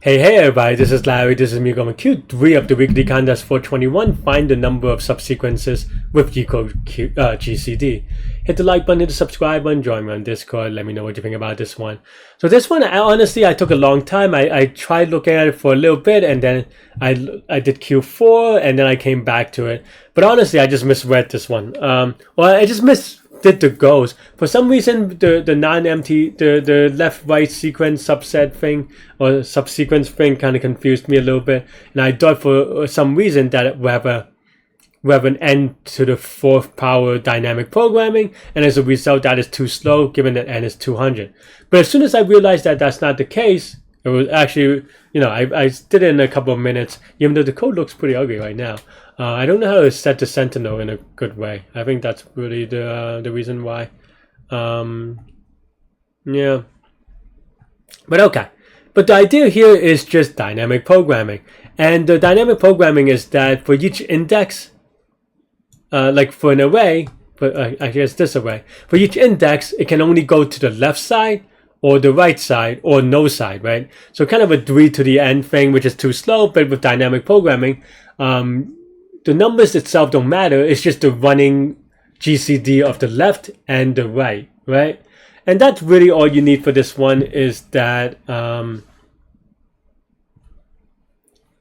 Hey everybody, this is Larry, this is me going Q3 of the weekly contest 421. Find the number of subsequences with Leetcode GCD. Hit the like button, hit the subscribe button, join me on Discord, let me know what you think about this one. So this one, I took a long time. I tried looking at it for a little bit and then I did Q4 and then I came back to it. But honestly, I just misread this one. I just did the goals. For some reason, the non-empty, the left-right sequence subset thing or subsequence thing kind of confused me a little bit. And I thought for some reason that we have an n to the fourth power dynamic programming, and as a result, that is too slow given that n is 200. But as soon as I realized that that's not the case, it was actually, I did it in a couple of minutes, even though the code looks pretty ugly right now. I don't know how to set the sentinel in a good way. I think that's really the reason why. Yeah. But okay. But the idea here is just dynamic programming. And the dynamic programming is that for each index, like for an array, I guess this array, for each index, it can only go to the left side or the right side or no side, right? So kind of a 3 to the n thing, which is too slow, but with dynamic programming, the numbers itself don't matter. It's just the running GCD of the left and the right, right? And that's really all you need for this one is that,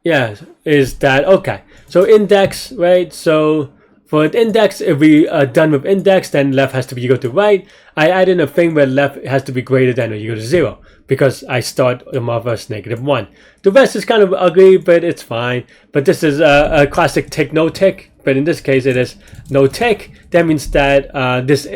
okay. So index, right? So for an index, if we are done with index, then left has to be equal to right. I add in a thing where left has to be greater than or equal to 0 because I start them off as -1. The rest is kind of ugly, but it's fine. But this is a classic tick, no tick. But in this case, it is no tick. That means that this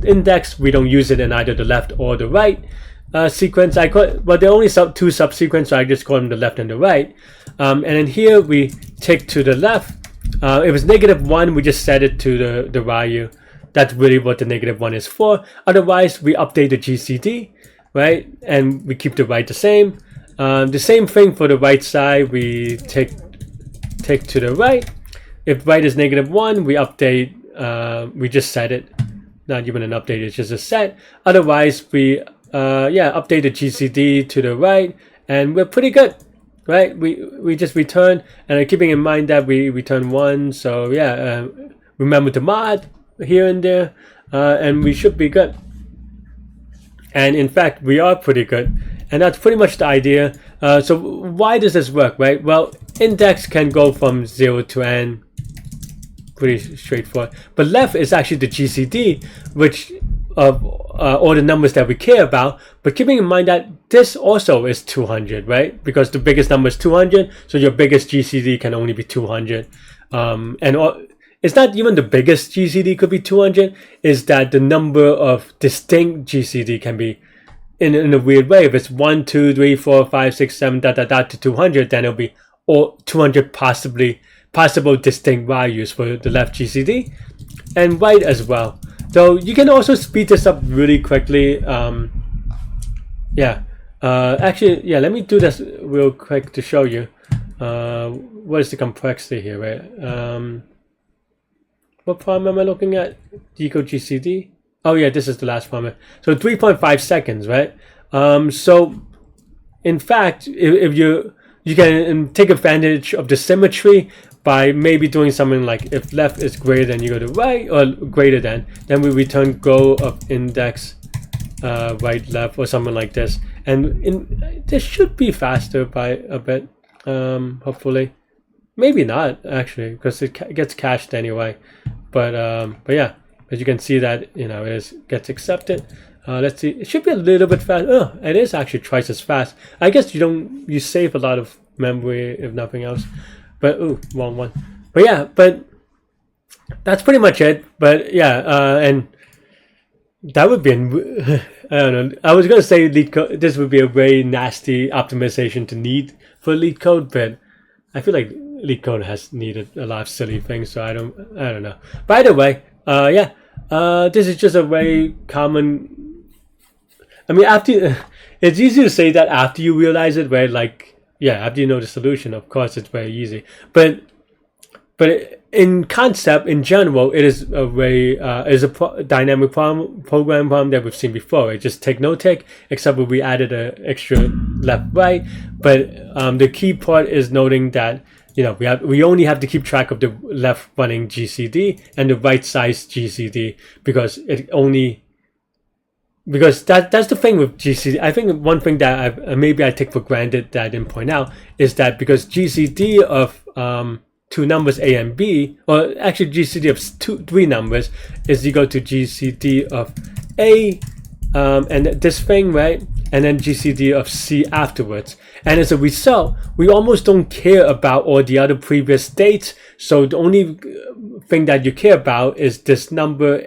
index, we don't use it in either the left or the right sequence. But there are only two subsequences, so I just call them the left and the right. And then here we tick to the left. If it's -1, we just set it to the value. That's really what the -1 is for. Otherwise, we update the GCD, right? And we keep the right the same. The same thing for the right side. We tick to the right. If right is -1, we update. We just set it. Not even an update. It's just a set. Otherwise, we update the GCD to the right, and we're pretty good. Right, we just return, and keeping in mind that we return 1, so yeah, remember to mod here and there, and we should be good. And in fact, we are pretty good, and that's pretty much the idea. So why does this work, right? Well, index can go from 0 to n, pretty straightforward. But left is actually the GCD, which of all the numbers that we care about, but keeping in mind that this also is 200, right? Because the biggest number is 200, so your biggest GCD can only be 200. It's not even the biggest GCD could be 200, is that the number of distinct GCD can be in a weird way. If it's 1, 2, 3, 4, 5, 6, 7, to 200, then it'll be all 200 possible distinct values for the left GCD, and right as well. So you can also speed this up really quickly. Let me do this real quick to show you what is the complexity here, right? What problem am I looking at? Leetcode GCD. Oh yeah, this is the last problem. So 3.5 seconds, right? So in fact, if you can take advantage of the symmetry by maybe doing something like if left is greater than equal to right or greater than, then we return goal of index right left or something like this. And this should be faster by a bit, hopefully. Maybe not actually, because it gets cached anyway. But yeah, as you can see that it gets accepted. Let's see, it should be a little bit fast. Oh, it is actually twice as fast. I guess you save a lot of memory if nothing else. But wrong one. But yeah, but that's pretty much it. But yeah, and that would be I don't know. I was gonna say Leetcode. This would be a very nasty optimization to need for Leetcode, but I feel like Leetcode has needed a lot of silly things, so I don't know. By the way, this is just a very common. I mean, it's easy to say that after you realize it, right? Like, yeah, after you know the solution, of course, it's very easy. But but in concept, in general, it is a very dynamic program problem that we've seen before. It just take no take, except when we added an extra left right. But the key part is noting that we only have to keep track of the left running GCD and the right size GCD because that's the thing with GCD. I think one thing that maybe I take for granted that I didn't point out is that because GCD of two numbers A and B, or actually GCD of three numbers is equal to GCD of A and this thing, right? And then GCD of C afterwards. And as a result, we almost don't care about all the other previous states. So the only thing that you care about is this number,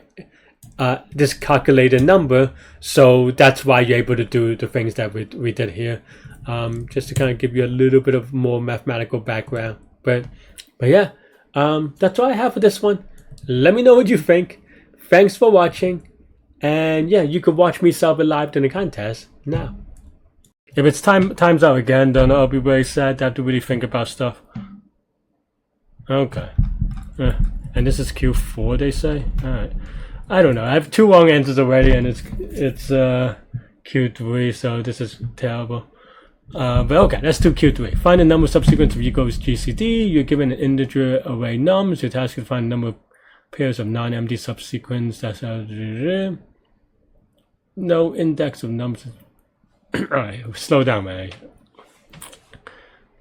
this calculated number. So that's why you're able to do the things that we did here. Just to kind of give you a little bit of more mathematical background. But yeah, that's all I have for this one. Let me know what you think. Thanks for watching. And yeah, you could watch me solve it live during the contest now. If it's time's out again, then I'll be very sad to have to really think about stuff. Okay. And this is Q4, they say? Alright. I don't know. I have two wrong answers already, and it's Q3, so this is terrible. But okay, let's do Q3. Find the number subsequence of equals GCD. You're given an integer array nums. Your task is to find the number of pairs of non-empty subsequence. That's no index of numbers. Alright, slow down, man.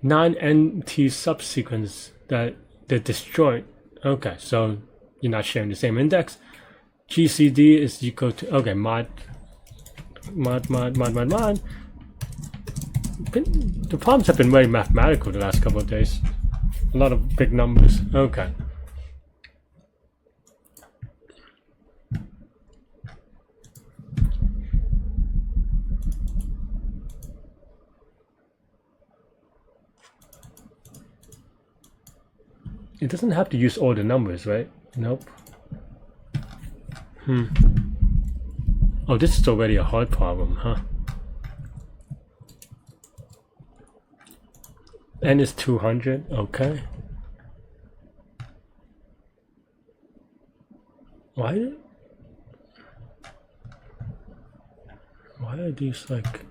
Non-empty subsequence that they're destroyed. Okay, so you're not sharing the same index. GCD is equal to mod. The problems have been very mathematical the last couple of days. A lot of big numbers. Okay. It doesn't have to use all the numbers, right? Nope. Oh, this is already a hard problem, huh? N is 200, okay. Why are these like...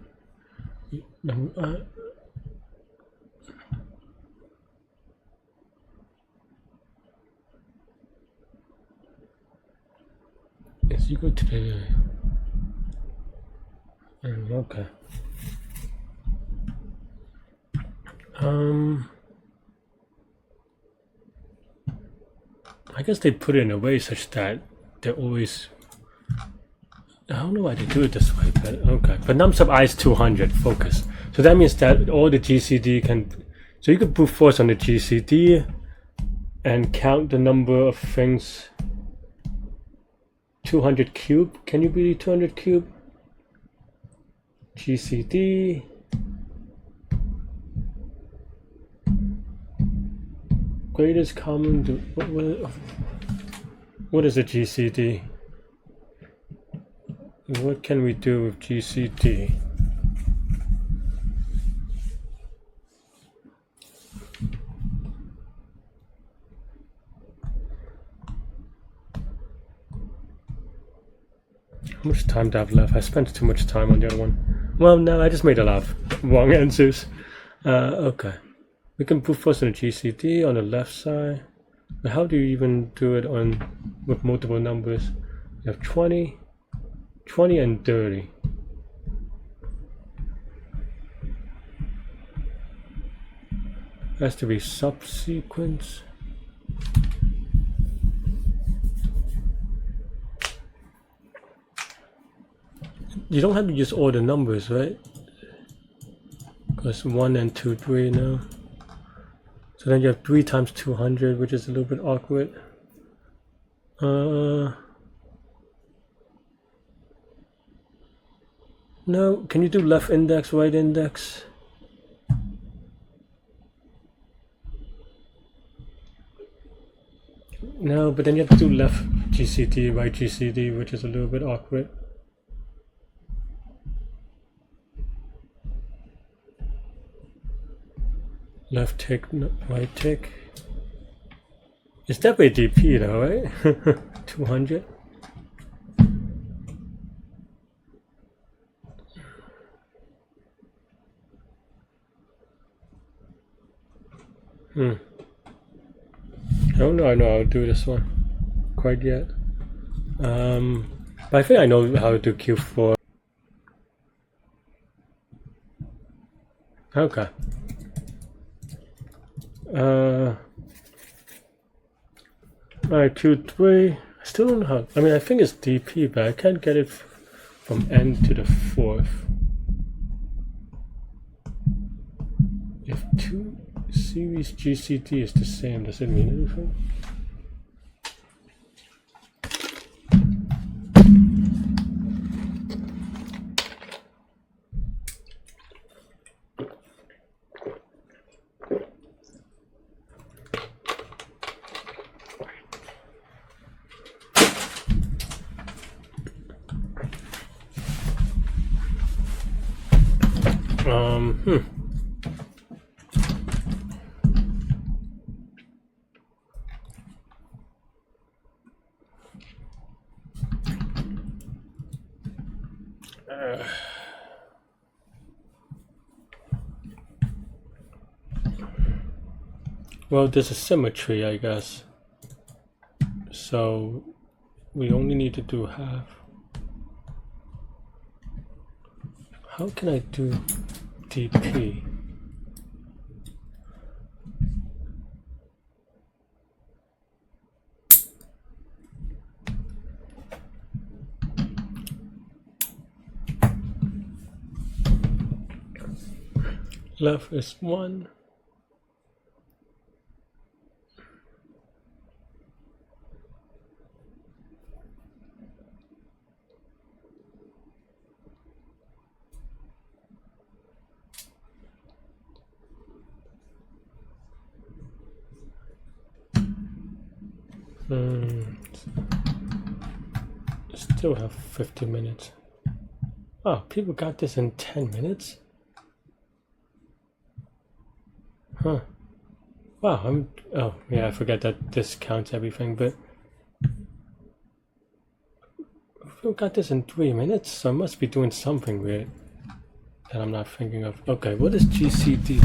Is equal to the... okay. I guess they put it in a way such that they're always... I don't know why they do it this way, but okay. But num sub I is 200, focus. So that means that all the GCD can... So you could brute force on the GCD and count the number of things. 200 cube, can you be 200 cube? GCD. Greatest common, what is a GCD? What can we do with GCD? How much time do I have left? I spent too much time on the other one. Well, no, I just made a lot of wrong answers. Okay. We can brute force on the GCD on the left side. But how do you even do it with multiple numbers? You have 20, 20 and 30. Has to be subsequence. You don't have to use all the numbers, right? Because 1 and 2, 3 now. So then you have 3 times 200, which is a little bit awkward. No, can you do left index, right index? No, but then you have to do left GCD, right GCD, which is a little bit awkward. Left tick, right tick. It's definitely DP though, right? 200. I don't know how to do this one quite yet. But I think I know how to do Q4. Okay. Alright, Q3. I still don't know how. I mean, I think it's DP, but I can't get it from N to the 4th. If two series GCD is the same, does it mean anything? Well, there's a symmetry, I guess. So we only need to do half. How can I do DP? Left is 1. Still have 50 minutes. Oh, people got this in 10 minutes? Huh. Wow, oh yeah, I forget that this counts everything, but people got this in 3 minutes, so I must be doing something weird that I'm not thinking of. Okay, what is GCD?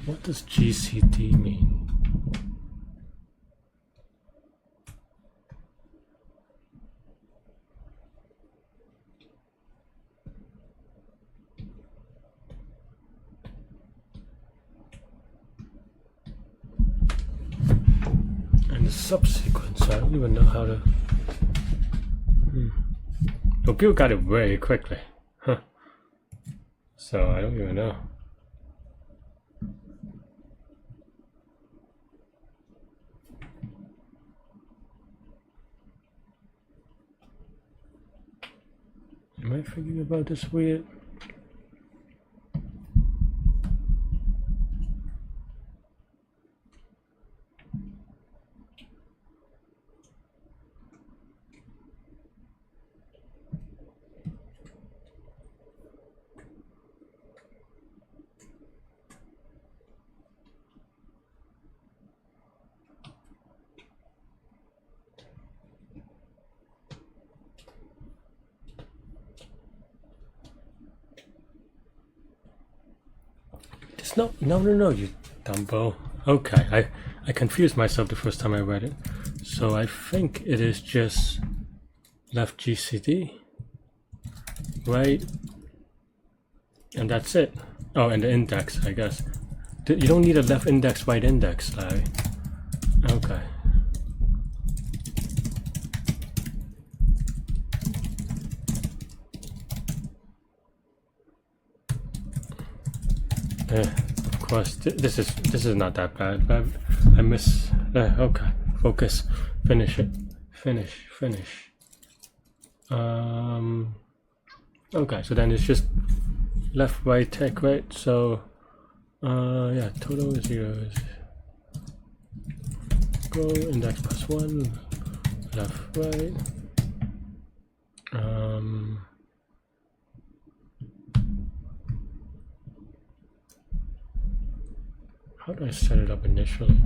What does GCD mean? And the subsequence, I don't even know how to... Well, people got it very quickly. Huh. So I don't even know. Am I thinking about this weird? No, you dumbo. Okay, I confused myself the first time I read it. So I think it is just left GCD, right, and that's it. Oh, and the index, I guess. You don't need a left index, right index, Larry. Okay. Of course, this is not that bad, but I miss. Okay, focus, finish it, finish. Okay, so then it's just left, right, tech, right. So, yeah, total is 0. go index +1, left, right. How do I set it up initially?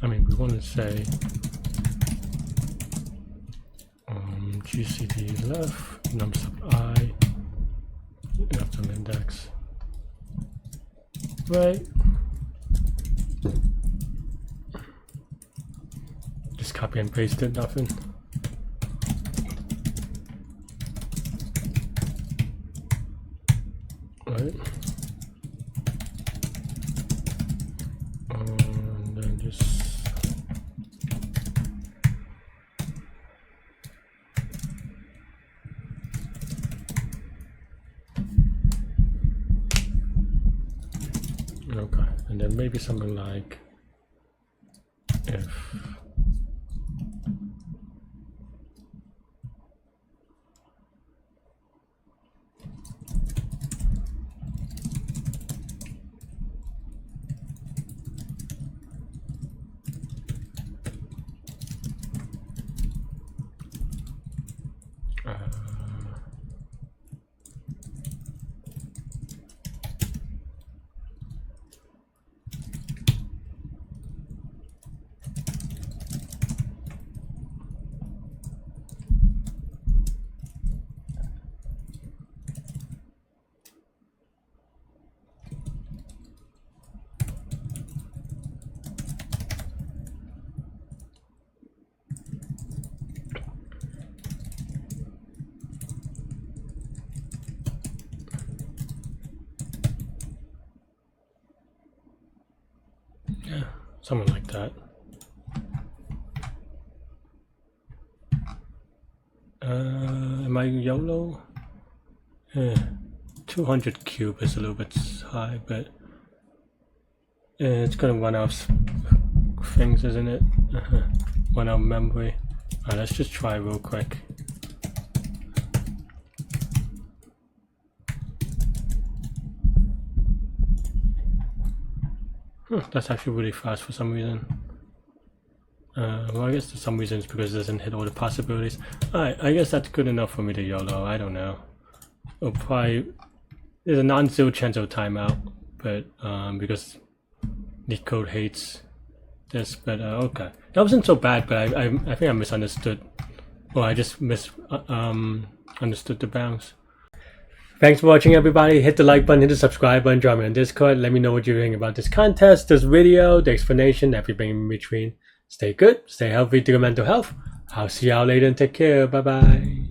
I mean, we want to say GCD left, num sub I, left on index, right. Just copy and paste it, nothing. Right. And then just okay, and then maybe something like if yeah, something like that. Am I YOLO? 200 cube is a little bit high, but it's gonna run out of things, isn't it? Run out of memory. Alright, let's just try real quick. That's actually really fast for some reason. Well, I guess for some reason it's because it doesn't hit all the possibilities. Alright, I guess that's good enough for me to YOLO. I don't know. It'll probably, there's a non-zero chance of timeout, but because Leetcode hates this. But okay, that wasn't so bad. But I think I misunderstood. Well, I just understood the bounds. Thanks for watching, everybody. Hit the like button, hit the subscribe button, join me on Discord. Let me know what you're thinking about this contest, this video, the explanation, everything in between. Stay good, stay healthy, do your mental health. I'll see y'all later and take care. Bye bye.